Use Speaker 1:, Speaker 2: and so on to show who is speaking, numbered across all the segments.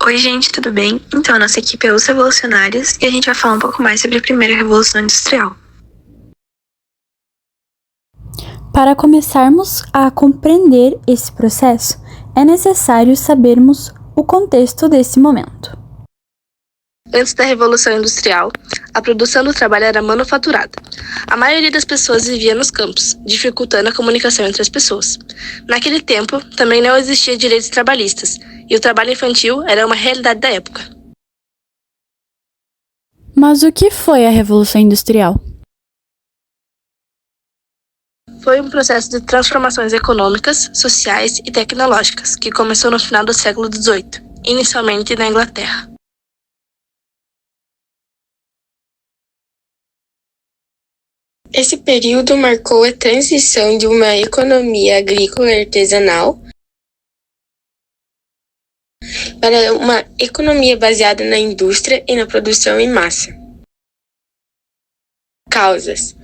Speaker 1: Oi, gente, tudo bem? Então, a nossa equipe é os Revolucionários e a gente vai falar um pouco mais sobre a primeira Revolução Industrial.
Speaker 2: Para começarmos a compreender esse processo, é necessário sabermos o contexto desse momento.
Speaker 3: Antes da Revolução Industrial, a produção do trabalho era manufaturada. A maioria das pessoas vivia nos campos, dificultando a comunicação entre as pessoas. Naquele tempo, também não existia direitos trabalhistas, e o trabalho infantil era uma realidade da época.
Speaker 2: Mas o que foi a Revolução Industrial?
Speaker 3: Foi um processo de transformações econômicas, sociais e tecnológicas que começou no final do século XVIII, inicialmente na Inglaterra.
Speaker 4: Esse período marcou a transição de uma economia agrícola artesanal para uma economia baseada na indústria e na produção em massa. Causas.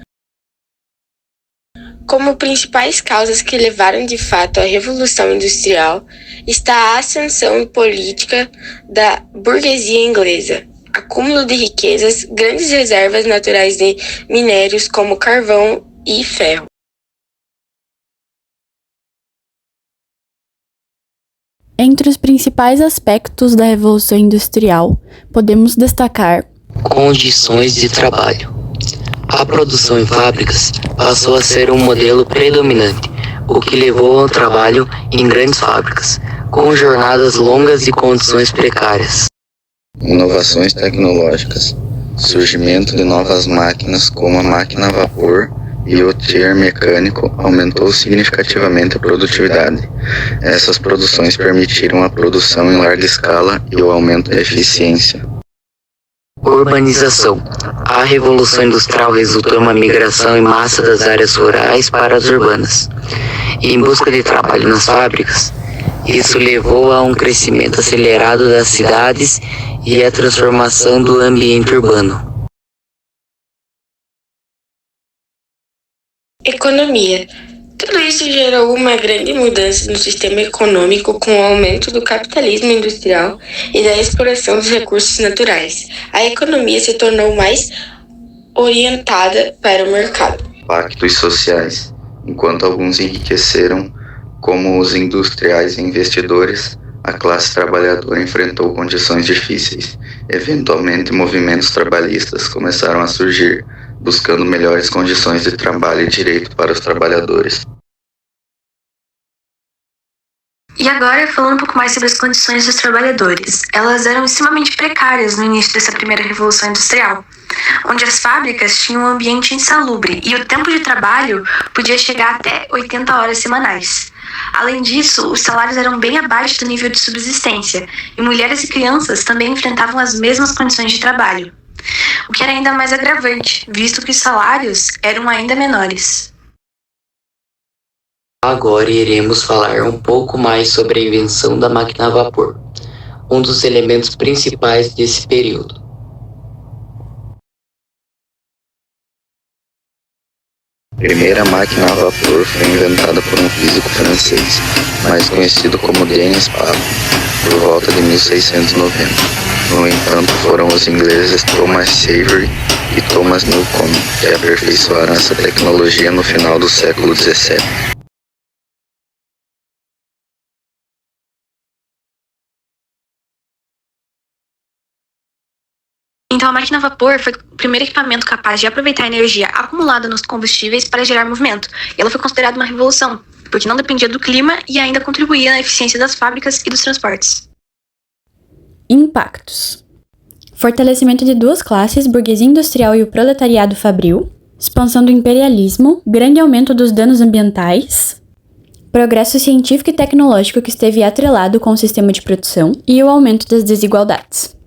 Speaker 4: Como principais causas que levaram de fato à Revolução Industrial está a ascensão política da burguesia inglesa, acúmulo de riquezas, grandes reservas naturais de minérios como carvão e ferro.
Speaker 2: Entre os principais aspectos da Revolução Industrial, podemos destacar
Speaker 5: condições de trabalho. A produção em fábricas passou a ser um modelo predominante, o que levou ao trabalho em grandes fábricas, com jornadas longas e condições precárias.
Speaker 6: Inovações tecnológicas. Surgimento de novas máquinas como a máquina a vapor e o tier mecânico aumentou significativamente a produtividade. Essas produções permitiram a produção em larga escala e o aumento da eficiência.
Speaker 5: Urbanização. A Revolução Industrial resultou em uma migração em massa das áreas rurais para as urbanas. E em busca de trabalho nas fábricas, isso levou a um crescimento acelerado das cidades e a transformação do ambiente urbano.
Speaker 4: Economia. Tudo isso gerou uma grande mudança no sistema econômico com o aumento do capitalismo industrial e da exploração dos recursos naturais. A economia se tornou mais orientada para o mercado.
Speaker 6: Pactos sociais. Enquanto alguns enriqueceram, como os industriais e investidores, a classe trabalhadora enfrentou condições difíceis. Eventualmente, movimentos trabalhistas começaram a surgir, buscando melhores condições de trabalho e direito para os trabalhadores.
Speaker 1: E agora, falando um pouco mais sobre as condições dos trabalhadores. Elas eram extremamente precárias no início dessa primeira Revolução Industrial, onde as fábricas tinham um ambiente insalubre e o tempo de trabalho podia chegar até 80 horas semanais. Além disso, os salários eram bem abaixo do nível de subsistência, e mulheres e crianças também enfrentavam as mesmas condições de trabalho, o que era ainda mais agravante, visto que os salários eram ainda menores.
Speaker 5: Agora iremos falar um pouco mais sobre a invenção da máquina a vapor, um dos elementos principais desse período.
Speaker 6: A primeira máquina a vapor foi inventada por um físico francês, mais conhecido como Denis Pape, por volta de 1690. No entanto, foram os ingleses Thomas Savery e Thomas Newcomen que aperfeiçoaram essa tecnologia no final do século XVII.
Speaker 1: Então, a máquina a vapor foi o primeiro equipamento capaz de aproveitar a energia acumulada nos combustíveis para gerar movimento. E ela foi considerada uma revolução, porque não dependia do clima e ainda contribuía na eficiência das fábricas e dos transportes.
Speaker 2: impactos. Fortalecimento de duas classes, burguesia industrial e o proletariado fabril, expansão do imperialismo, grande aumento dos danos ambientais, progresso científico e tecnológico que esteve atrelado com o sistema de produção e o aumento das desigualdades.